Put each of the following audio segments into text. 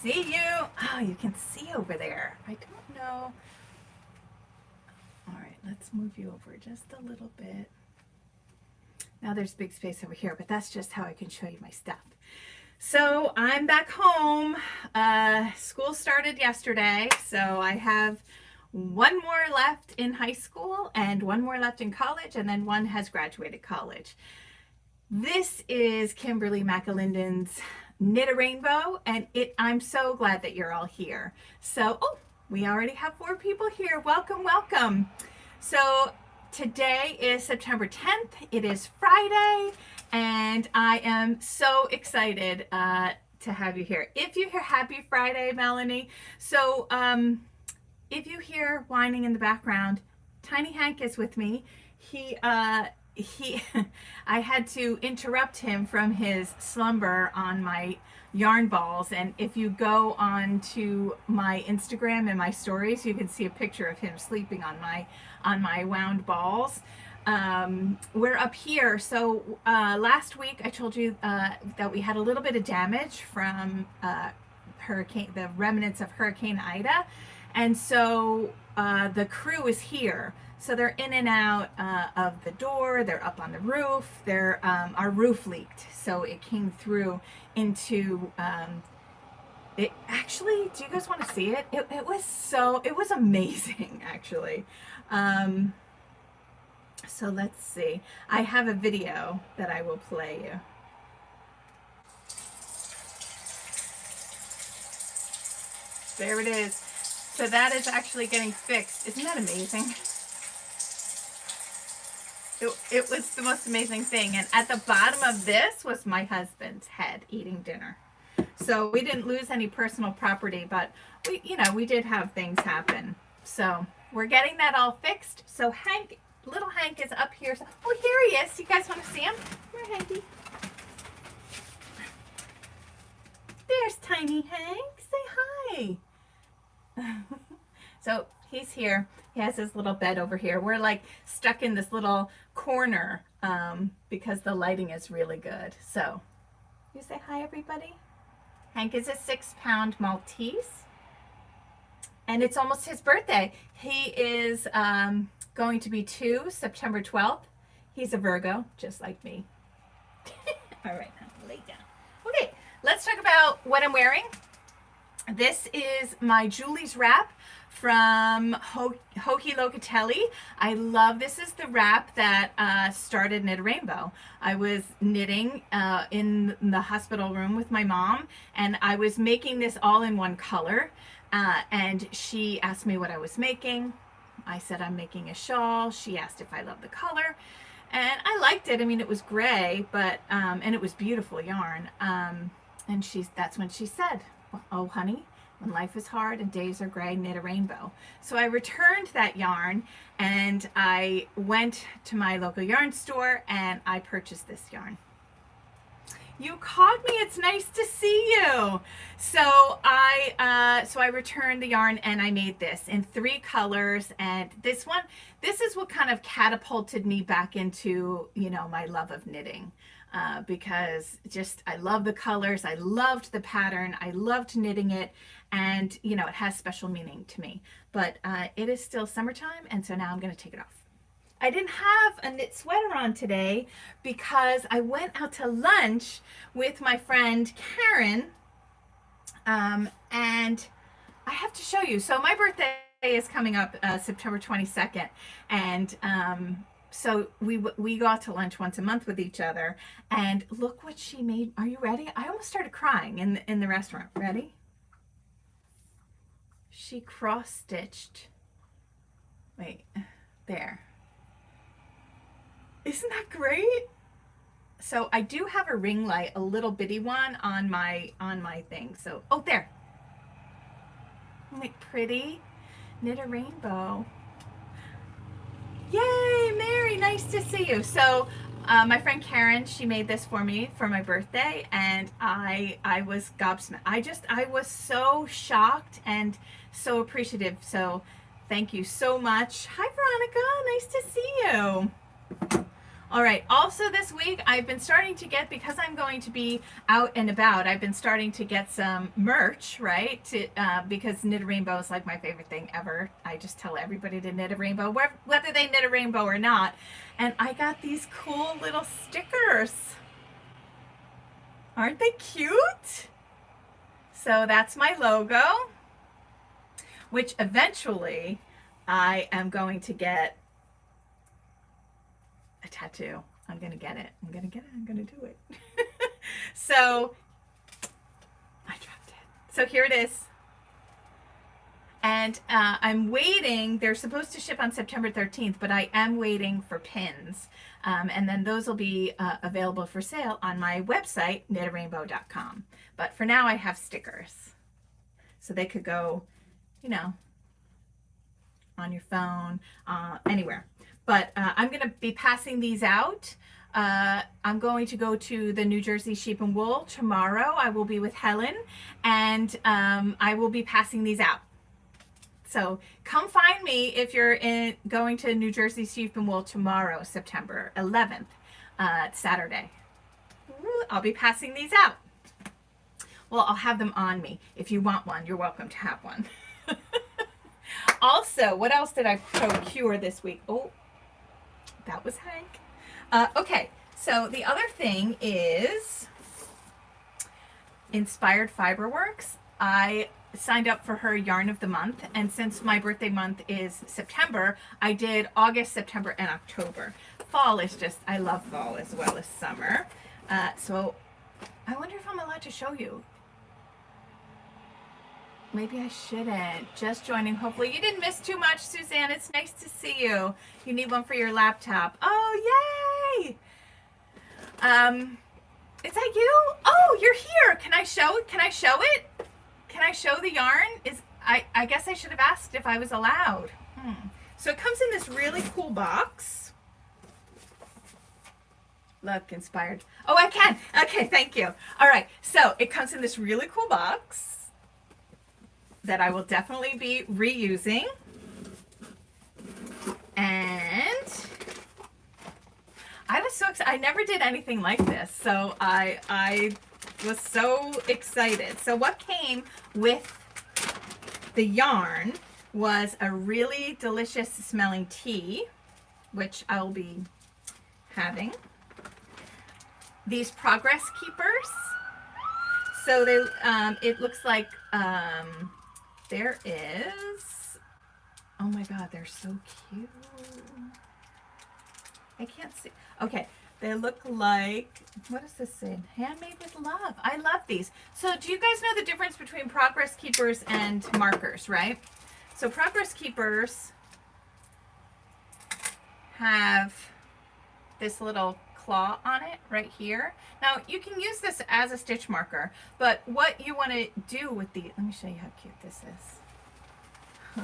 See you. Oh, you can see over there. I don't know. All right, let's move you over just a little bit. Now there's big space over here, but that's just how I can show you my stuff. So I'm back home. School started yesterday, so I have one more left in high school and one more left in college, and then one has graduated college. This is Kimberly McAlinden's Knit a Rainbow, and I'm so glad that you're all here. So, oh, we already have 4 people here. Welcome, welcome. So today is September 10th. It is Friday, and I am so excited to have you here. If you hear Happy Friday, Melanie. So if you hear whining in the background, Tiny Hank is with me. I had to interrupt him from his slumber on my yarn balls, and if you go on to my Instagram and my stories, you can see a picture of him sleeping on my wound balls. We're up here. So last week I told you that we had a little bit of damage from the remnants of Hurricane Ida, and so the crew is here. So they're in and out of the door. They're up on the roof. Our roof leaked, so it came through into it. Actually, do you guys want to see it? It was amazing, actually. So let's see. I have a video that I will play you. There it is. So that is actually getting fixed. Isn't that amazing? It was the most amazing thing. And at the bottom of this was my husband's head eating dinner. So we didn't lose any personal property, but we did have things happen. So we're getting that all fixed. So little Hank is up here. Oh, here he is. You guys want to see him? Where, Hanky? There's Tiny Hank. Say hi. So he's here. He has his little bed over here. We're like stuck in this little corner because the lighting is really good. So you say hi, everybody. Hank is a 6-pound Maltese, and it's almost his birthday. He is going to be 2, September 12th. He's a Virgo, just like me. All right, now lay down. Okay, let's talk about what I'm wearing. This is my Julie's wrap from Hokey Locatelli. I love this. Is the wrap that started Knit a Rainbow. I was knitting in the hospital room with my mom, and I was making this all in one color. And she asked me what I was making. I said I'm making a shawl. She asked if I love the color, and I liked it. I mean, it was gray, but and it was beautiful yarn. And that's when she said, "Oh, honey, when life is hard and days are gray, knit a rainbow." So I returned that yarn, and I went to my local yarn store and I purchased this yarn. You called me. It's nice to see you. So I returned the yarn and I made this in 3 colors. And this is what kind of catapulted me back into, my love of knitting. Because I love the colors. I loved the pattern. I loved knitting it. And, it has special meaning to me. But it is still summertime, and so now I'm going to take it off. I didn't have a knit sweater on today because I went out to lunch with my friend Karen, and I have to show you. So my birthday is coming up September 22nd, and so we go out to lunch once a month with each other, and look what she made. Are you ready? I almost started crying in the restaurant. Ready? She cross-stitched. Wait, there. Isn't that great? So I do have a ring light, a little bitty one on my thing. So, oh, there. Isn't it pretty? Knit a rainbow. Yay, Mary, nice to see you. So my friend Karen, she made this for me for my birthday, and I was gobsmacked. I was so shocked and so appreciative. So thank you so much. Hi, Veronica, nice to see you. All right. Also this week, I've been starting to get, because I'm going to be out and about, I've been starting to get some merch, right? Because knit a rainbow is like my favorite thing ever. I just tell everybody to knit a rainbow, whether they knit a rainbow or not. And I got these cool little stickers. Aren't they cute? So that's my logo, which eventually I am going to get a tattoo. I'm gonna get it. I'm gonna get it. I'm gonna do it. So I dropped it. So here it is. And I'm waiting. They're supposed to ship on September 13th, but I am waiting for pins. And then those will be available for sale on my website, knitarainbow.com. But for now, I have stickers. So they could go, you know, on your phone, anywhere. But I'm going to be passing these out. I'm going to go to the New Jersey Sheep and Wool tomorrow. I will be with Helen, and I will be passing these out. So come find me if you're going to New Jersey Sheep and Wool tomorrow, September 11th, Saturday. I'll be passing these out. Well, I'll have them on me. If you want one, you're welcome to have one. Also, what else did I procure this week? Oh, that was Hank. Okay, so the other thing is Inspired Fiberworks. I signed up for her yarn of the month, and since my birthday month is September, I did August, September, and October. Fall is just, I love fall as well as summer. So I wonder if I'm allowed to show you. Maybe I shouldn't. Just joining. Hopefully you didn't miss too much, Suzanne. It's nice to see you. You need one for your laptop. Oh, yay! Is that you? Oh, you're here. Can I show it? Can I show it? Can I show the yarn? I guess I should have asked if I was allowed. So it comes in this really cool box. Look, inspired. Oh, I can. Okay, thank you. All right, so it comes in this really cool box that I will definitely be reusing. And I was so excited. I never did anything like this, so I was so excited. So what came with the yarn was a really delicious smelling tea, which I'll be having. These Progress Keepers. So they, it looks like there is, oh my God, they're so cute. I can't see. Okay, they look like, what does this say? Handmade with love. I love these. So do you guys know the difference between Progress Keepers and markers, right? So Progress Keepers have this little claw on it right here. Now you can use this as a stitch marker, but what you want to do with the, let me show you how cute this is.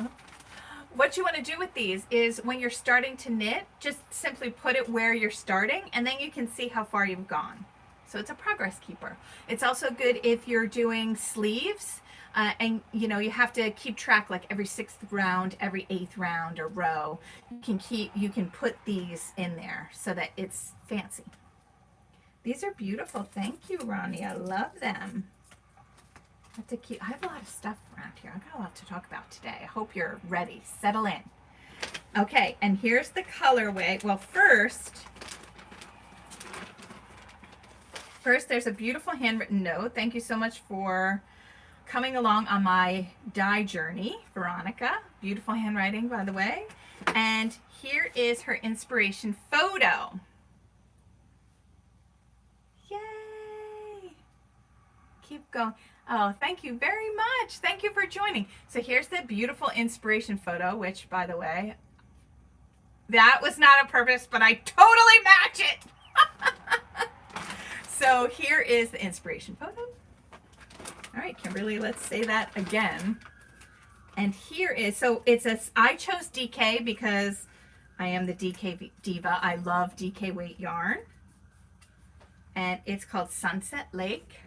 What you want to do with these is when you're starting to knit, just simply put it where you're starting, and then you can see how far you've gone. So it's a progress keeper. It's also good if you're doing sleeves, and you know, you have to keep track, like every 6th round, every 8th round or row. You can put these in there so that it's fancy. These are beautiful. Thank you, Ronnie. I love them. I have a lot of stuff around here. I've got a lot to talk about today. I hope you're ready. Settle in. Okay, and here's the colorway. Well, first there's a beautiful handwritten note. Thank you so much for coming along on my dye journey, Veronica. Beautiful handwriting, by the way. And here is her inspiration photo. Yay! Keep going. Oh, thank you very much. Thank you for joining. So here's the beautiful inspiration photo, which, by the way, that was not a purpose, but I totally match it. So here is the inspiration photo. All right, Kimberly, let's say that again. And here is, so I chose DK because I am the DK diva. I love DK weight yarn. And it's called Sunset Lake.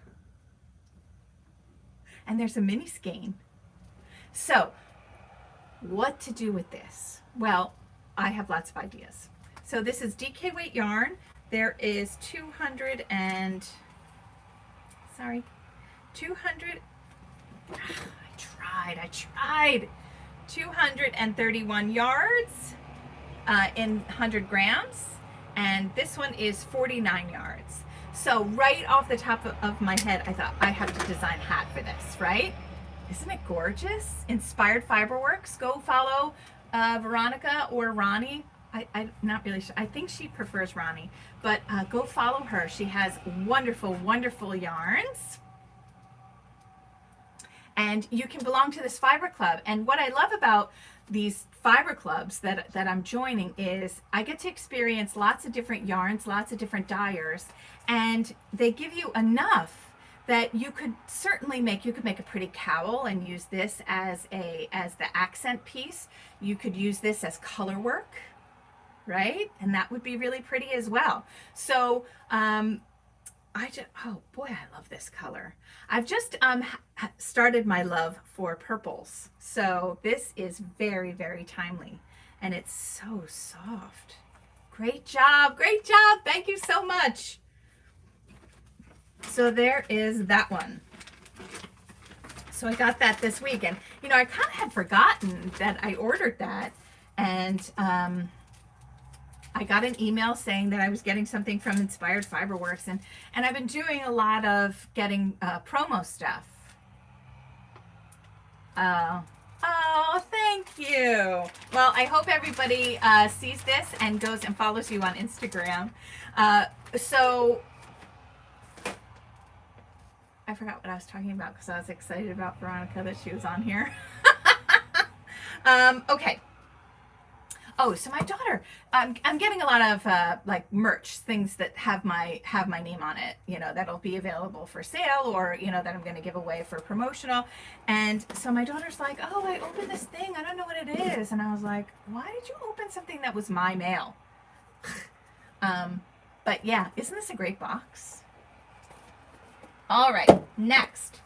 And there's a mini skein. So what to do with this? Well, I have lots of ideas. So this is DK weight yarn. There is 200 and, sorry, 200, I tried, 231 yards in 100 grams. And this one is 49 yards. So right off the top of my head, I thought I have to design a hat for this, right? Isn't it gorgeous? Inspired Fiberworks. Go follow Veronica or Ronnie. I'm not really sure. I think she prefers Ronnie, but go follow her. She has wonderful, wonderful yarns. And you can belong to this fiber club. And what I love about these fiber clubs that I'm joining is I get to experience lots of different yarns, lots of different dyers, and they give you enough that you could certainly make, you could make a pretty cowl and use this as the accent piece. You could use this as color work, right? And that would be really pretty as well. So oh boy, I love this color. I've just started my love for purples. So this is very, very timely, and it's so soft. Great job, great job. Thank you so much. So there is that one. So I got that this week, and you know, I kind of had forgotten that I ordered that, and I got an email saying that I was getting something from Inspired Fiberworks, and I've been doing a lot of getting promo stuff. Oh, thank you. Well, I hope everybody sees this and goes and follows you on Instagram. So I forgot what I was talking about because I was excited about Veronica that she was on here. Okay. Oh, so my daughter, I'm getting a lot of like merch, things that have my name on it, you know, that'll be available for sale, or, you know, that I'm going to give away for promotional. And so my daughter's like, oh, I opened this thing, I don't know what it is. And I was like, why did you open something that was my mail? But yeah, isn't this a great box? All right, next.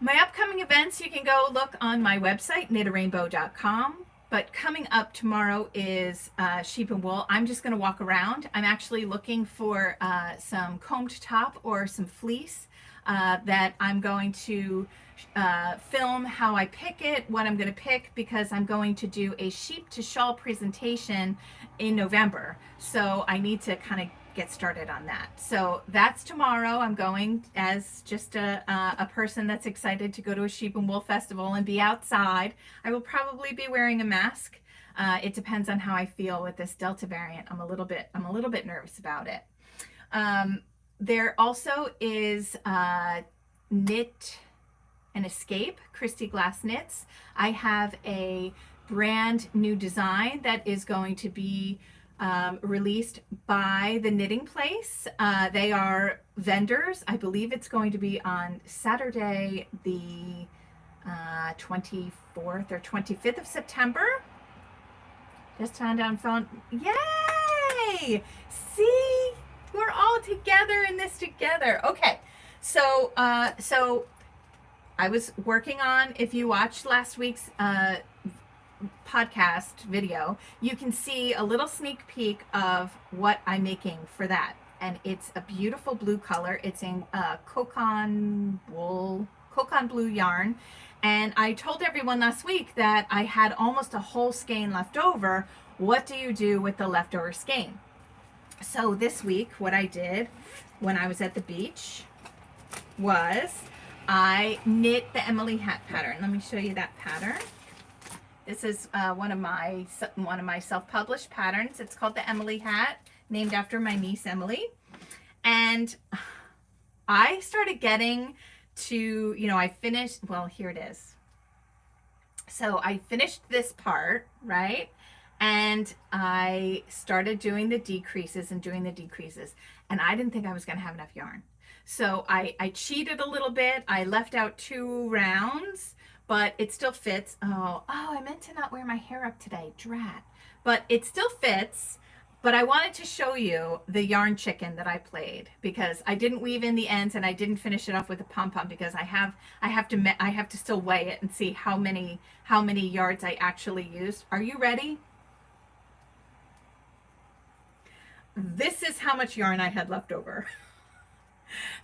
My upcoming events, you can go look on my website, knitarainbow.com. But coming up tomorrow is sheep and wool. I'm just going to walk around. I'm actually looking for some combed top or some fleece that I'm going to film how I pick it, what I'm going to pick, because I'm going to do a sheep to shawl presentation in November. So I need to kind of get started on that. So that's tomorrow. I'm going as just a person that's excited to go to a sheep and wool festival and be outside. I will probably be wearing a mask. It depends on how I feel with this Delta variant. I'm a little bit nervous about it. There also is Knit and Escape, Christy Glass Knits. I have a brand new design that is going to be released by the Knitting Place. They are vendors. I believe it's going to be on Saturday, the 24th or 25th of September. Just found on phone. Yay! See, we're all together in this together. Okay, so I was working on, if you watched last week's podcast video, you can see a little sneak peek of what I'm making for that, and it's a beautiful blue color. It's in Cocon blue yarn, and I told everyone last week that I had almost a whole skein left over. What do you do with the leftover skein? So this week, what I did when I was at the beach was I knit the Emily hat pattern. Let me show you that pattern. This is one of my self-published patterns. It's called the Emily hat, named after my niece Emily. And I started getting to, you know, I finished, well, here it is. So I finished this part, right? And I started doing the decreases and doing the decreases. And I didn't think I was going to have enough yarn. So I cheated a little bit. I left out 2 rounds, but it still fits. Oh, I meant to not wear my hair up today, drat. But it still fits. But I wanted to show you the yarn chicken that I played, because I didn't weave in the ends and I didn't finish it off with a pom-pom, because I have to still weigh it and see how many yards I actually used. Are you ready? this is how much yarn I had left over.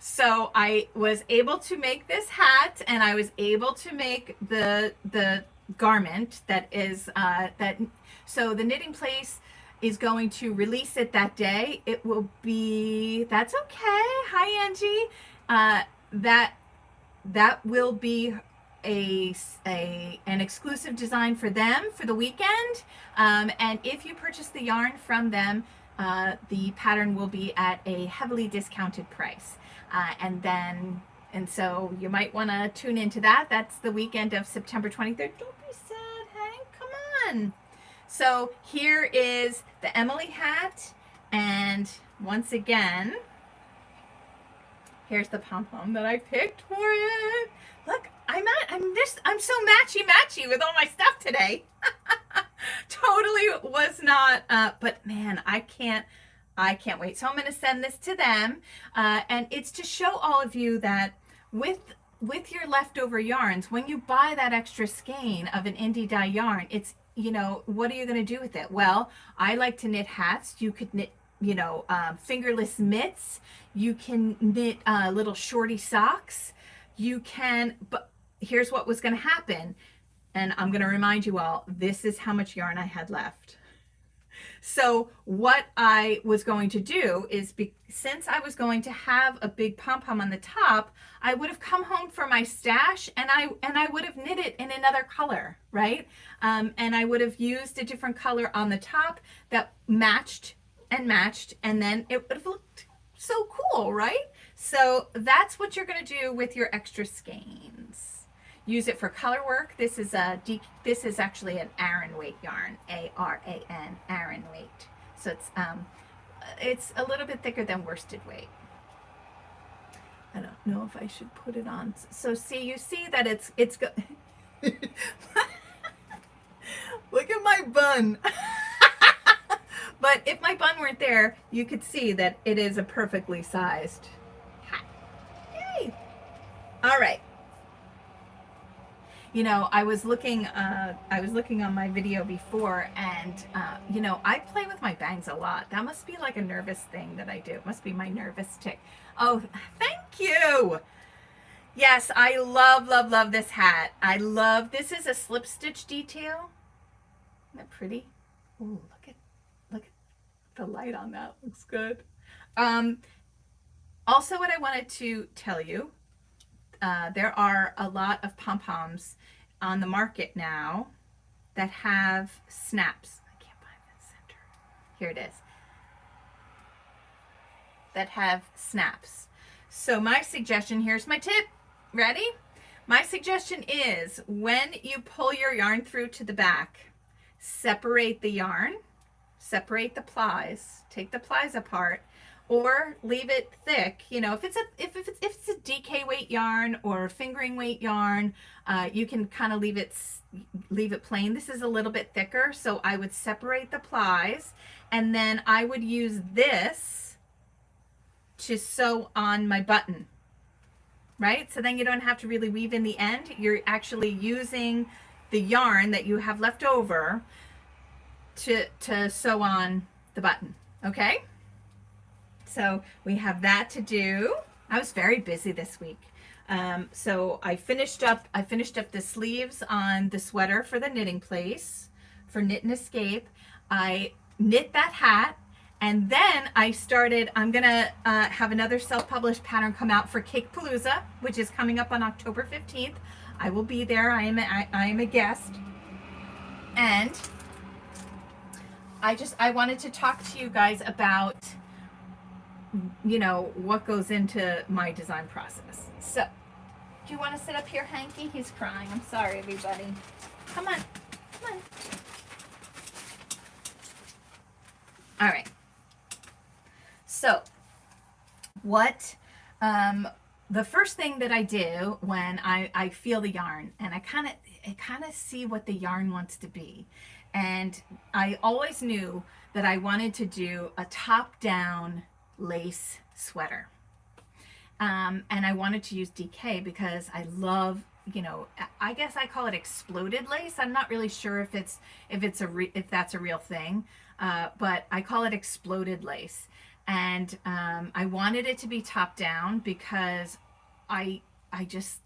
So I was able to make this hat, and I was able to make the garment that is so the knitting place is going to release it that day. It will be, that's okay. Hi, Angie. That will be an exclusive design for them for the weekend. And if you purchase the yarn from them, the pattern will be at a heavily discounted price. And so you might want to tune into that. That's the weekend of September 23rd. Don't be sad, Hank. Come on. So here is the Emily hat. And once again, here's the pom-pom that I picked for it. Look, I'm so matchy with all my stuff today. Totally was not, but man, I can't wait. So I'm going to send this to them. And it's to show all of you that with your leftover yarns, when you buy that extra skein of an indie dye yarn, it's, you know, what are you going to do with it? Well, I like to knit hats. You could knit, you know, fingerless mitts. You can knit little shorty socks. You can, but here's what was going to happen. And I'm going to remind you all, this is how much yarn I had left. So what I was going to do is, since I was going to have a big pom-pom on the top, I would have come home for my stash and I would have knit it in another color, right? And I would have used a different color on the top that matched, and then it would have looked so cool, right? So that's what you're going to do with your extra skeins. Use it for color work. This is actually an Aran weight yarn, A-R-A-N, Aran weight. So it's a little bit thicker than worsted weight. I don't know if I should put it on. So see, you see that it's look at my bun. But if my bun weren't there, you could see that it is a perfectly sized hat. Yay! All right. You know, I was looking on my video before, and you know, I play with my bangs a lot. That must be like a nervous thing that I do. It must be my nervous tick. Oh, thank you. Yes, I love this hat. This is a slip stitch detail. Isn't that pretty? Ooh, look at the light on that. Looks good. Also, what I wanted to tell you, there are a lot of pom-poms on the market now that have snaps. I can't find the center. Here it is. That have snaps. So my suggestion, here's my tip. Ready? My suggestion is, when you pull your yarn through to the back, separate the yarn, separate the plies, take the plies apart, or leave it thick. You know, if it's a DK weight yarn or fingering weight yarn, you can kind of leave it plain. This is a little bit thicker, so I would separate the plies, and then I would use this to sew on my button, right? So then you don't have to really weave in the end. You're actually using the yarn that you have left over to sew on the button, okay? So we have that to do. I was very busy this week. So I finished up the sleeves on the sweater for the knitting place, for Knit and Escape. I knit that hat, and then I'm gonna have another self-published pattern come out for Cakepalooza, which is coming up on October 15th. I will be there. I am a guest. And I wanted to talk to you guys about, you know, what goes into my design process. So, do you want to sit up here, Hanky? He's crying. I'm sorry, everybody. Come on. Come on. All right. So, the first thing that I do when I feel the yarn, and I kind of see what the yarn wants to be. And I always knew that I wanted to do a top-down lace sweater. And I wanted to use DK because I love you know, I guess I call it exploded lace. I'm not really sure if if that's a real thing, but I call it exploded lace. And I wanted it to be top down because I just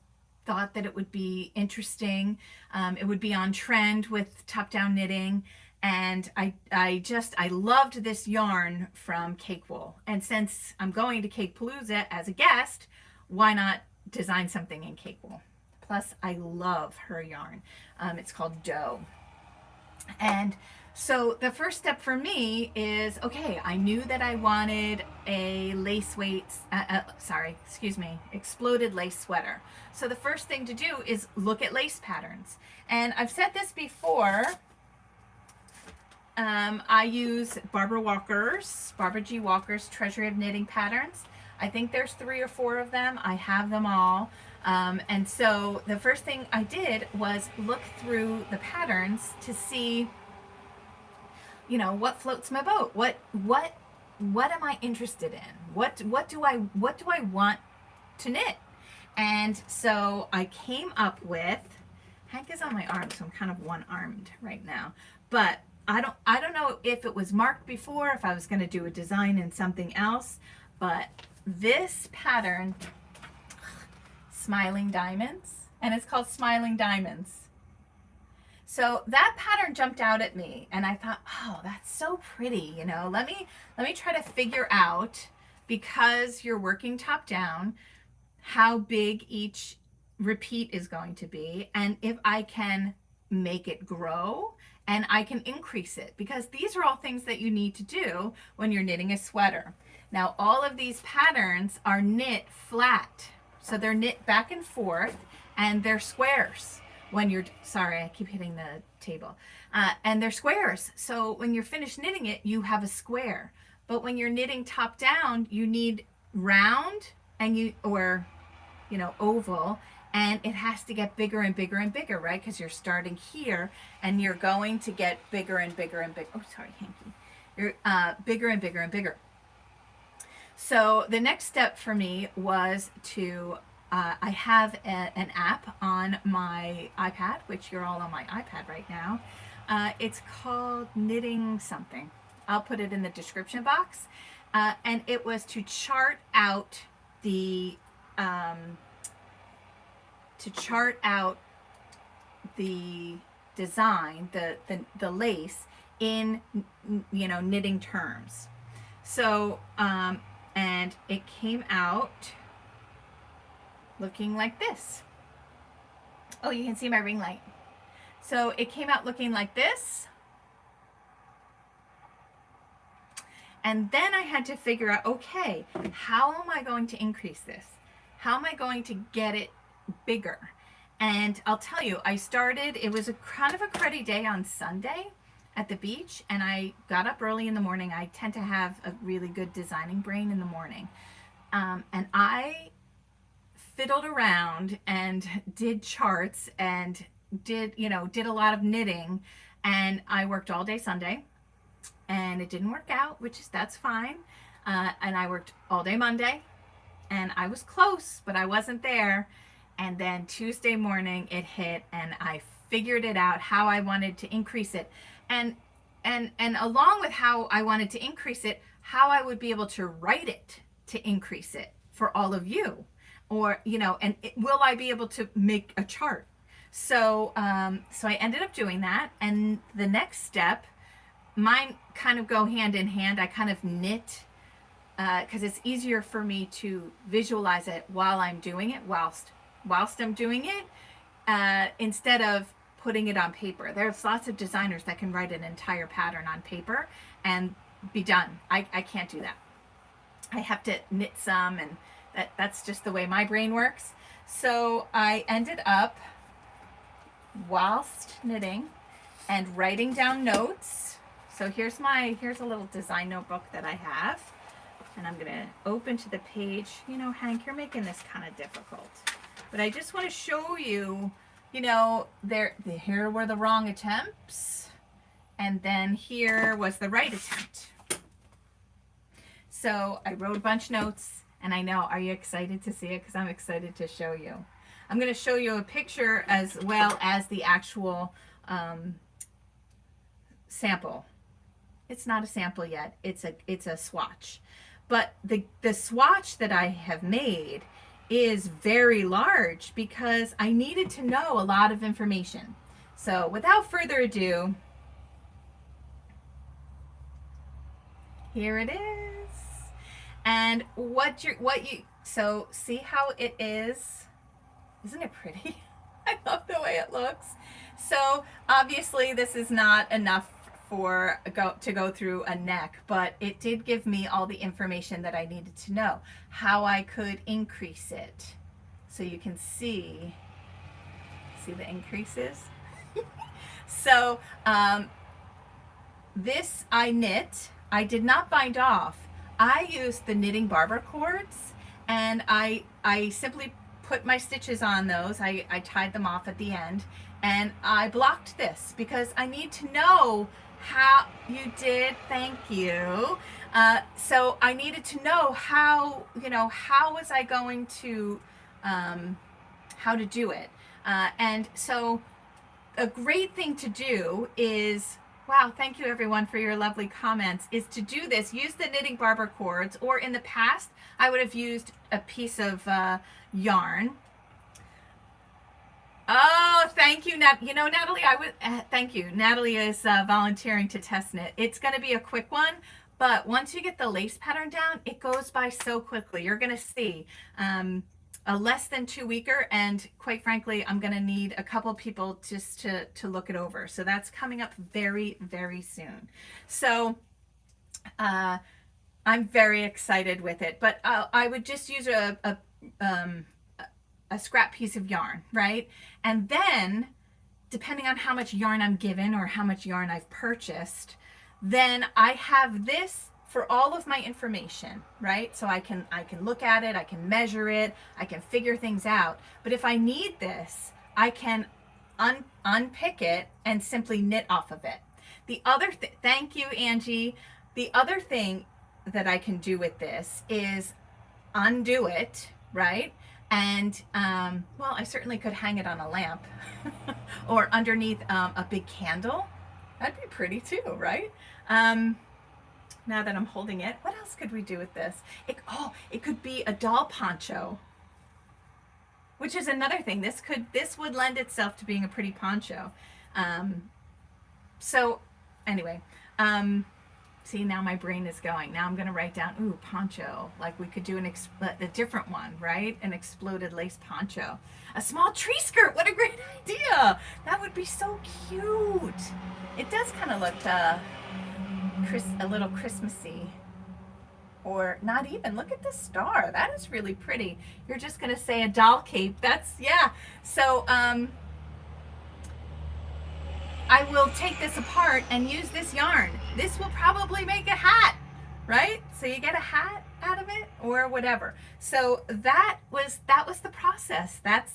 thought that it would be interesting. It would be on trend with top down knitting. And I loved this yarn from Cake Wool. And since I'm going to Cakepalooza as a guest, why not design something in Cake Wool? Plus, I love her yarn. It's called Dough. And so the first step for me is, okay, I knew that I wanted a lace weight, exploded lace sweater. So the first thing to do is look at lace patterns. And I've said this before, I use Barbara G. Walker's Treasury of Knitting Patterns. I think there's 3 or 4 of them. I have them all. And so the first thing I did was look through the patterns to see, you know, what floats my boat. What am I interested in? What do I want to knit? And so I came up with, Hank is on my arm, so I'm kind of one-armed right now. But I don't know if it was marked before, if I was going to do a design in something else, but this pattern, Smiling Diamonds, and it's called Smiling Diamonds. So that pattern jumped out at me, and I thought, oh, that's so pretty, you know. Let me try to figure out, because you're working top down, how big each repeat is going to be, and if I can make it grow and I can increase it, because these are all things that you need to do when you're knitting a sweater. Now, all of these patterns are knit flat. So they're knit back and forth, and they're squares when you're, sorry, I keep hitting the table. And they're squares. So when you're finished knitting it, you have a square. But when you're knitting top down, you need round and oval, and it has to get bigger and bigger and bigger, right? Because you're starting here and you're going to get bigger and bigger and bigger. Oh, sorry, Hanky. You're bigger and bigger and bigger. So the next step for me was to, I have an app on my iPad, which you're all on my iPad right now. It's called Knitting something. I'll put it in the description box. And it was to chart out the design, the lace in, you know, knitting terms. So, and it came out looking like this. Oh, you can see my ring light. So it came out looking like this. And then I had to figure out, okay, how am I going to increase this? How am I going to get it bigger? And I'll tell you, it was a kind of a cruddy day on Sunday at the beach, and I got up early in the morning. I tend to have a really good designing brain in the morning. And I fiddled around and did charts and did a lot of knitting, and I worked all day Sunday, and it didn't work out, that's fine. And I worked all day Monday, and I was close, but I wasn't there. And then Tuesday morning it hit, and I figured it out how I wanted to increase it. And along with how I wanted to increase it, how I would be able to write it to increase it for all of you, or, you know, and will I be able to make a chart? So, so I ended up doing that. And the next step, mine kind of go hand in hand. I kind of knit, because it's easier for me to visualize it while I'm doing it, whilst I'm doing it, instead of putting it on paper. There's lots of designers that can write an entire pattern on paper and be done. I can't do that. I have to knit some, and that's just the way my brain works. So I ended up, whilst knitting and writing down notes. So here's a little design notebook that I have, and I'm gonna open to the page. You know, Hank, you're making this kind of difficult, but I just want to show you, you know, here were the wrong attempts, and then here was the right attempt. So I wrote a bunch of notes, and I know, are you excited to see it? Because I'm excited to show you. I'm going to show you a picture as well as the actual sample. It's not a sample yet. It's a swatch. But the swatch that I have made is very large because I needed to know a lot of information. So without further ado, here it is. And so see how it is? Isn't it pretty? I love the way it looks. So obviously this is not enough to go through a neck, but it did give me all the information that I needed to know, how I could increase it. So you can see the increases. So this I knit. I did not bind off. I used the knitting barber cords, and I simply put my stitches on those. I tied them off at the end, and I blocked this because I need to know how you did. Thank you. So I needed to know how was I going to how to do it. And so a great thing to do is, wow, thank you everyone for your lovely comments, is to do this. Use the knitting barber cords, or in the past I would have used a piece of yarn. Oh, thank you, Natalie. Thank you. Natalie is volunteering to test knit. It's going to be a quick one, but once you get the lace pattern down, it goes by so quickly. You're going to see a less than 2 weeker, and quite frankly, I'm going to need a couple people just to look it over. So that's coming up very, very soon. So I'm very excited with it, but I would just use a scrap piece of yarn, right? And then, depending on how much yarn I'm given or how much yarn I've purchased, then I have this for all of my information, right? So I can look at it, I can measure it, I can figure things out. But if I need this, I can unpick it and simply knit off of it. The other thank you, Angie. The other thing that I can do with this is undo it, right? And well, I certainly could hang it on a lamp or underneath a big candle. That'd be pretty too, right? Now that I'm holding it, what else could we do with this? It could be a doll poncho, which is another thing. This would lend itself to being a pretty poncho. So anyway, see, now my brain is going. Now I'm going to write down, ooh, poncho. Like we could do a different one, right? An exploded lace poncho. A small tree skirt. What a great idea. That would be so cute. It does kind of look a little Christmassy. Or not even. Look at this star. That is really pretty. You're just going to say a doll cape. That's, yeah. So, I will take this apart and use this yarn. This will probably make a hat, right? So you get a hat out of it or whatever. So that was the process. That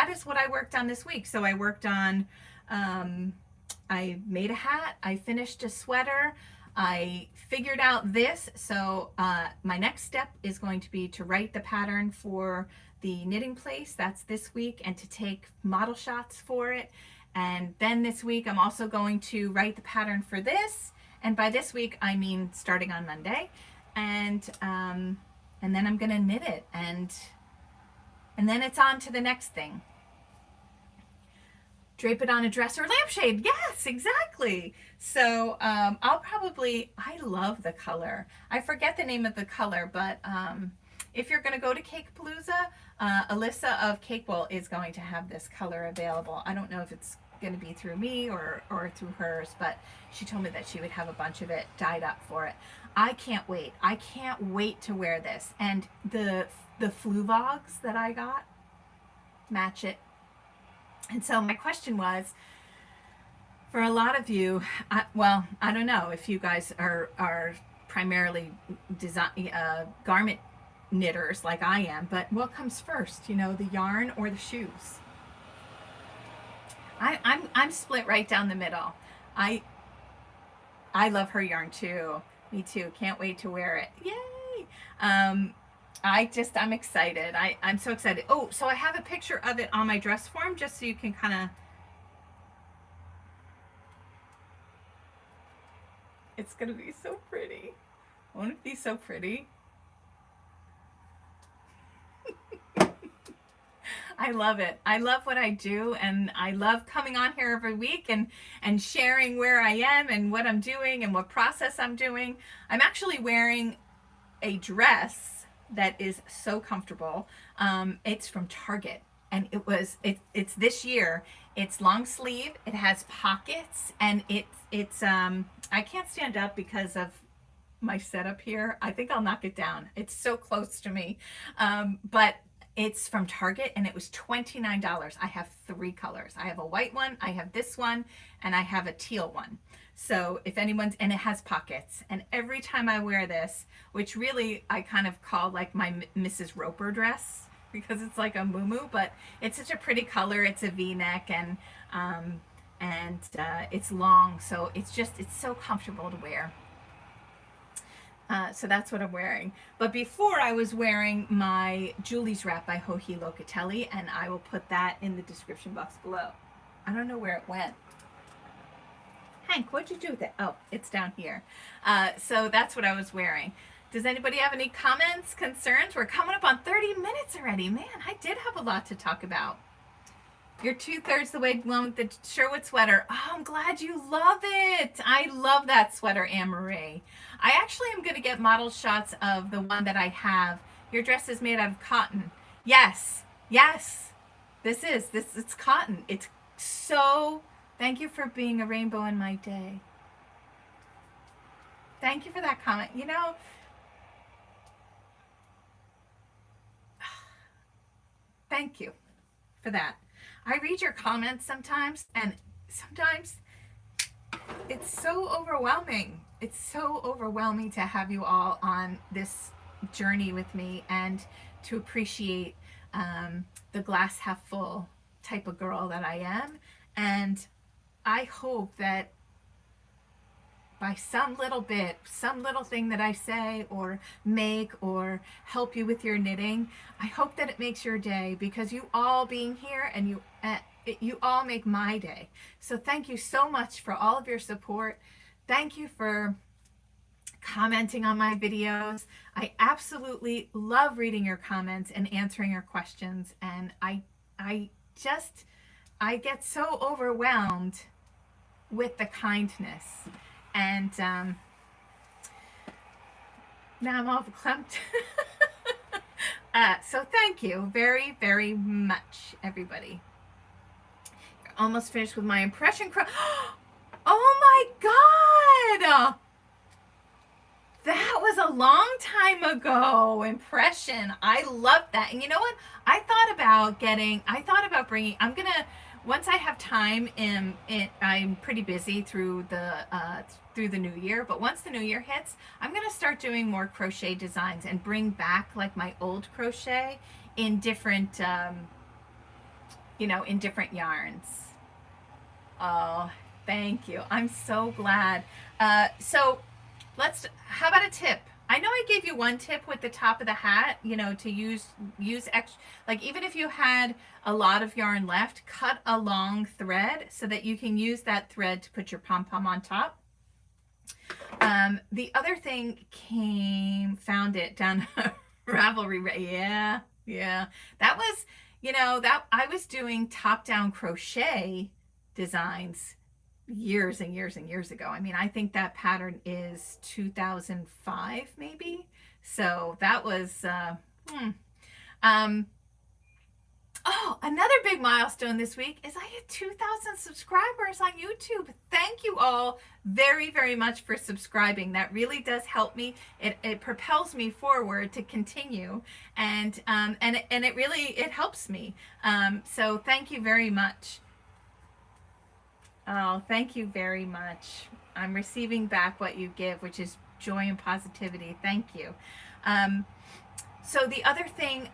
is what I worked on this week. So I worked on, I made a hat. I finished a sweater. I figured out this. So my next step is going to be to write the pattern for the knitting place. That's this week, and to take model shots for it. And then this week, I'm also going to write the pattern for this. And by this week, I mean starting on Monday. And then I'm going to knit it. And then it's on to the next thing. Drape it on a dress or lampshade. Yes, exactly. So I love the color. I forget the name of the color, but if you're going to go to Cakepalooza, Alyssa of Cakewell is going to have this color available. I don't know if it's going to be through me or through hers, but she told me that she would have a bunch of it dyed up for it. I can't wait. I can't wait to wear this. And the Fluvogs that I got match it. And so my question was, for a lot of you, I don't know if you guys are primarily garment knitters like I am, but what comes first, the yarn or the shoes? I'm split right down the middle. I love her yarn too. Me too. Can't wait to wear it. Yay! I'm excited. I'm so excited. Oh, so I have a picture of it on my dress form just so you can kind of, it's going to be so pretty. Won't it be so pretty? I love it. I love what I do, and I love coming on here every week and sharing where I am and what I'm doing and what process I'm doing. I'm actually wearing a dress that is so comfortable. It's from Target, and it's this year. It's long sleeve. It has pockets, and it's I can't stand up because of my setup here. I think I'll knock it down. It's so close to me, but it's from Target, and it was $29. I have 3 colors. I have a white one, I have this one, and I have a teal one. So if anyone's, and it has pockets, and every time I wear this, which really I kind of call like my Mrs. Roper dress because it's like a muumuu, but it's such a pretty color. It's a V-neck, and it's long, so it's so comfortable to wear. So that's what I'm wearing. But before, I was wearing my Julie's wrap by Joji Locatelli, and I will put that in the description box below. I don't know where it went. Hank, what'd you do with it? Oh, it's down here. So that's what I was wearing. Does anybody have any comments, concerns? We're coming up on 30 minutes already. Man, I did have a lot to talk about. You're 2/3 the way along with the Sherwood sweater. Oh, I'm glad you love it. I love that sweater, Anne-Marie. I actually am going to get model shots of the one that I have. Your dress is made out of cotton. Yes, yes. It's cotton. It's so, thank you for being a rainbow in my day. Thank you for that comment. You know, thank you for that. I read your comments sometimes, and sometimes it's so overwhelming. It's so overwhelming to have you all on this journey with me and to appreciate the glass half full type of girl that I am. And I hope that by some little bit, some little thing that I say or make or help you with your knitting, I hope that it makes your day, because you all being here and you all make my day. So thank you so much for all of your support. Thank you for commenting on my videos. I absolutely love reading your comments and answering your questions. And I get so overwhelmed with the kindness. And now I'm all clumped. So thank you very, very much, everybody. You're almost finished with my impression. Oh my God! That was a long time ago impression. I love that. And you know what? I thought about bringing, once I have time, I'm pretty busy through the new year, but once the new year hits, I'm going to start doing more crochet designs and bring back like my old crochet in different, in different yarns. Oh, thank you. I'm so glad. So how about a tip? I know I gave you one tip with the top of the hat, to use extra, like even if you had a lot of yarn left, cut a long thread so that you can use that thread to put your pom-pom on top. The other thing found it down Ravelry. Yeah. That was, that I was doing top-down crochet designs years and years and years ago. I mean, I think that pattern is 2005 maybe. So that was oh, another big milestone this week is I hit 2,000 subscribers on YouTube. Thank you all very, very much for subscribing. That really does help me. It propels me forward to continue, and it helps me. So thank you very much. Oh, thank you very much. I'm receiving back what you give, which is joy and positivity. Thank you. So the other thing,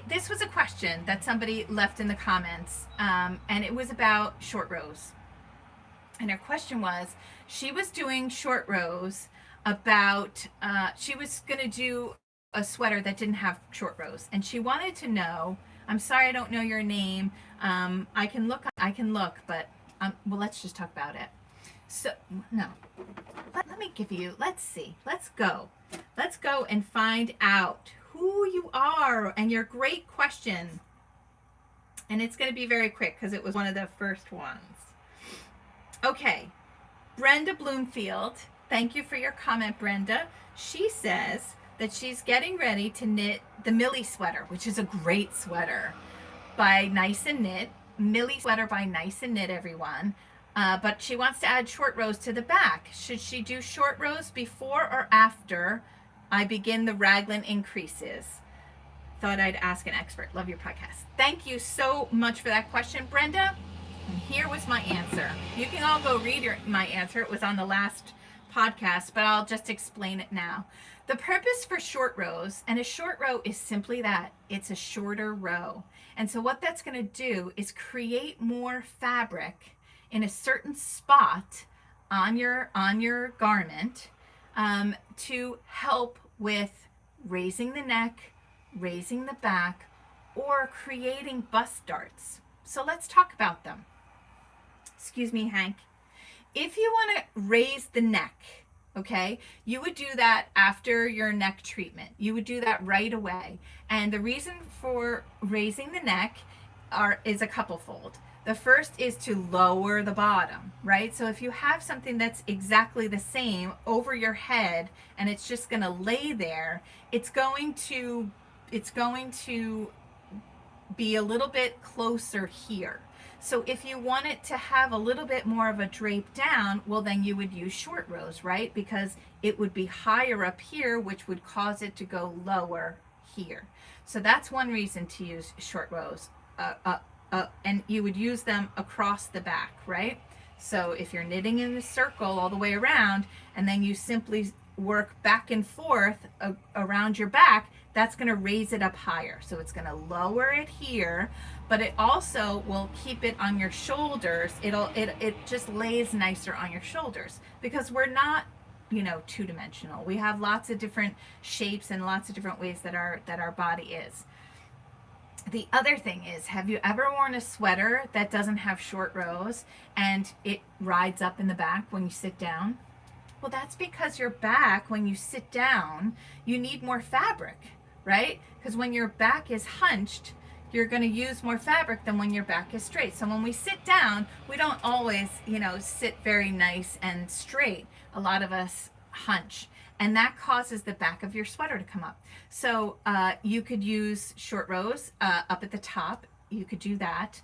this was a question that somebody left in the comments, and it was about short rows. And her question was, she was doing short rows about, she was going to do a sweater that didn't have short rows, and she wanted to know. I'm sorry, I don't know your name. I can look, but well, let's just talk about it. So no, let me give you. Let's see. Let's go and find out who you are and your great question. And it's going to be very quick because it was one of the first ones. Okay, Brenda Bloomfield. Thank you for your comment, Brenda. She says that she's getting ready to knit the Millie sweater, which is a great sweater by Nice and Knit. Millie sweater by Nice and Knit, everyone. But she wants to add short rows to the back. Should she do short rows before or after I begin the raglan increases? Thought I'd ask an expert. Love your podcast. Thank you so much for that question, Brenda. And here was my answer. You can all go read my answer. It was on the last podcast, but I'll just explain it now. The purpose for short rows, and a short row is simply that. It's a shorter row. And so what that's going to do is create more fabric in a certain spot on your garment to help with raising the neck, raising the back, or creating bust darts. So let's talk about them. Excuse me, Hank. If you want to raise the neck, okay, you would do that after your neck treatment. You would do that right away. And the reason for raising the neck is a couple-fold. The first is to lower the bottom, right? So if you have something that's exactly the same over your head and it's just going to lay there, it's going to be a little bit closer here. So if you want it to have a little bit more of a drape down, well, then you would use short rows, right? Because it would be higher up here, which would cause it to go lower here. So that's one reason to use short rows. And you would use them across the back, right? So if you're knitting in a circle all the way around, and then you simply work back and forth around your back, that's going to raise it up higher. So it's going to lower it here, but it also will keep it on your shoulders. It just lays nicer on your shoulders because we're not, two-dimensional. We have lots of different shapes and lots of different ways that our body is. The other thing is, have you ever worn a sweater that doesn't have short rows and it rides up in the back when you sit down? Well, that's because your back, when you sit down, you need more fabric, right? Because when your back is hunched, you're going to use more fabric than when your back is straight. So when we sit down, we don't always, sit very nice and straight. A lot of us hunch. And that causes the back of your sweater to come up. So you could use short rows up at the top. You could do that.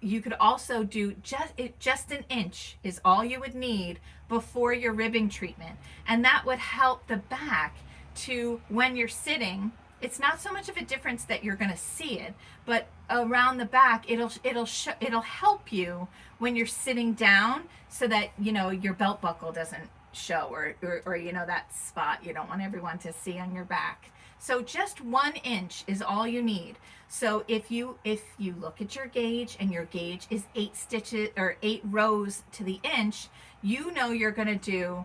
You could also do just an inch is all you would need before your ribbing treatment. And that would help the back to, when you're sitting, it's not so much of a difference that you're going to see it, but around the back, it'll help you when you're sitting down so that, your belt buckle doesn't show or that spot you don't want everyone to see on your back. So just 1 inch is all you need. So if you look at your gauge and your gauge is 8 stitches or 8 rows to the inch, you're going to do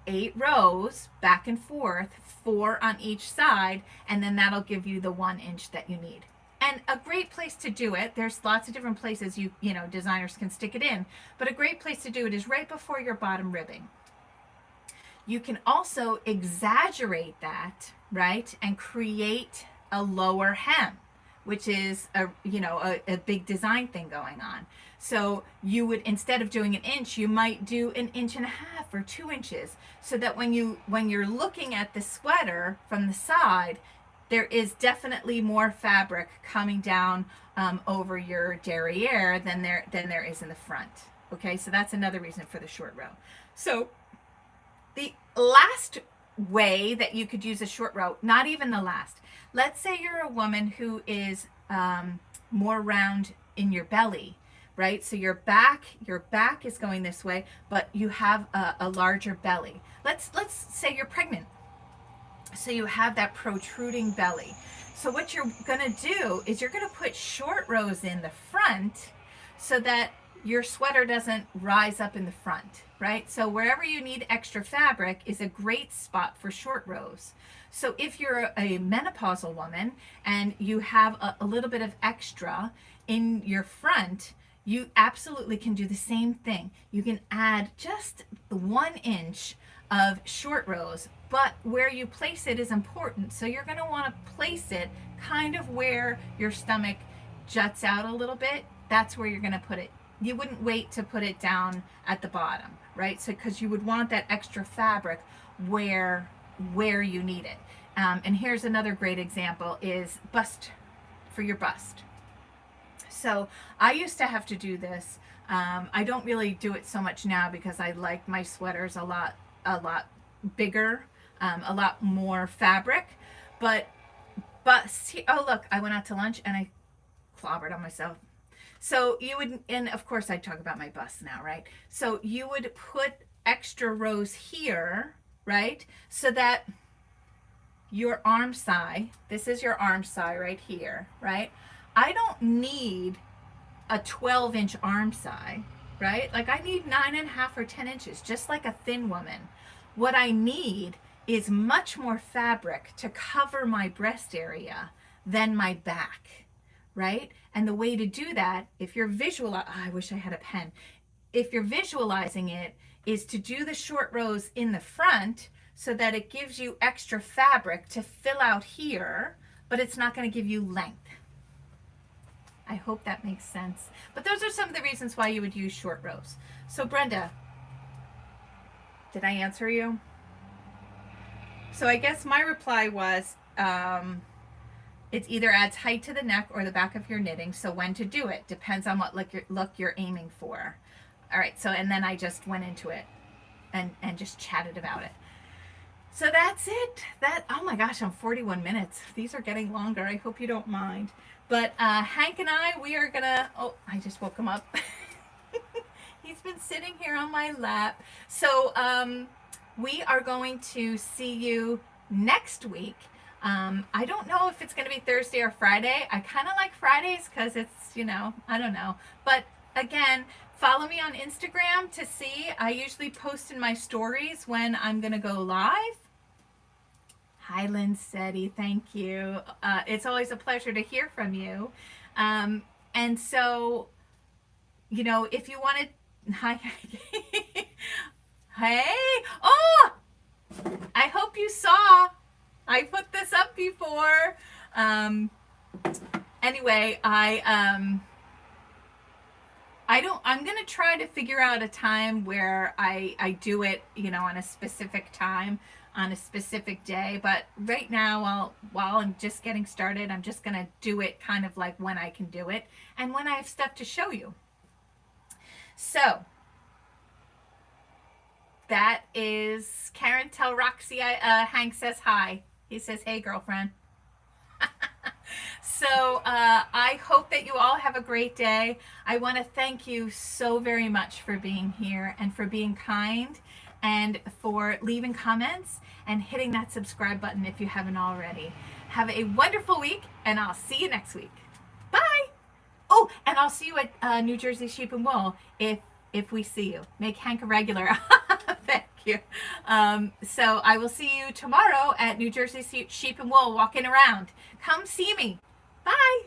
8 rows back and forth, 4 on each side, and then that'll give you the 1 inch that you need. And a great place to do it, there's lots of different places designers can stick it in, but a great place to do it is right before your bottom ribbing. You can also exaggerate that, right, and create a lower hem, which is a big design thing going on. So you would, instead of doing 1 inch, you might do 1.5 inches or 2 inches, so that when you're looking at the sweater from the side, there is definitely more fabric coming down over your derriere than there is in the front. Okay, so that's another reason for the short row. So the last way that you could use a short row, not even the last. Let's say you're a woman who is more round in your belly, right? So your back is going this way, but you have a larger belly. Let's say you're pregnant. So you have that protruding belly. So what you're going to do is you're going to put short rows in the front so that your sweater doesn't rise up in the front, right? So wherever you need extra fabric is a great spot for short rows. So if you're a menopausal woman and you have a little bit of extra in your front, you absolutely can do the same thing. You can add just the 1 inch of short rows, but where you place it is important. So you're going to want to place it kind of where your stomach juts out a little bit. That's where you're going to put it. You wouldn't wait to put it down at the bottom, right? So because you would want that extra fabric where you need it. And here's another great example is bust, for your bust. So I used to have to do this. I don't really do it so much now because I like my sweaters a lot bigger, a lot more fabric. But bust, oh look, I went out to lunch and I clobbered on myself. So you would, and of course I talk about my bust now, right? So you would put extra rows here, right? So that your arm side, this is your arm side right here, right? I don't need a 12-inch arm side, right? Like I need 9.5 or 10 inches, just like a thin woman. What I need is much more fabric to cover my breast area than my back, right? And the way to do that, if you're I wish I had a pen. If you're visualizing it, is to do the short rows in the front so that it gives you extra fabric to fill out here, but it's not going to give you length. I hope that makes sense. But those are some of the reasons why you would use short rows. So Brenda, did I answer you? So I guess my reply was, it either adds height to the neck or the back of your knitting. So when to do it depends on what look you're aiming for. All right. So, and then I just went into it and just chatted about it. So that's it. Oh my gosh, I'm 41 minutes. These are getting longer. I hope you don't mind. But Hank and I, we are gonna, oh, I just woke him up. He's been sitting here on my lap. So we are going to see you next week. I don't know if it's going to be Thursday or Friday. I kind of like Fridays because it's, I don't know. But again, follow me on Instagram to see. I usually post in my stories when I'm going to go live. Hi, Linsetti. Thank you. It's always a pleasure to hear from you. And so, if you want to, hi, hey, oh, I hope you saw. I put this up before. Anyway, I'm going to try to figure out a time where I do it, on a specific time, on a specific day. But right now, while I'm just getting started, I'm just going to do it kind of like when I can do it and when I have stuff to show you. So that is Karen. Tell Roxy Hank says hi. He says, hey, girlfriend. So I hope that you all have a great day. I want to thank you so very much for being here and for being kind and for leaving comments and hitting that subscribe button if you haven't already. Have a wonderful week, and I'll see you next week. Bye. Oh, and I'll see you at New Jersey Sheep and Wool if we see you. Make Hank a regular. Thank you. So I will see you tomorrow at New Jersey Sheep and Wool walking around. Come see me. Bye.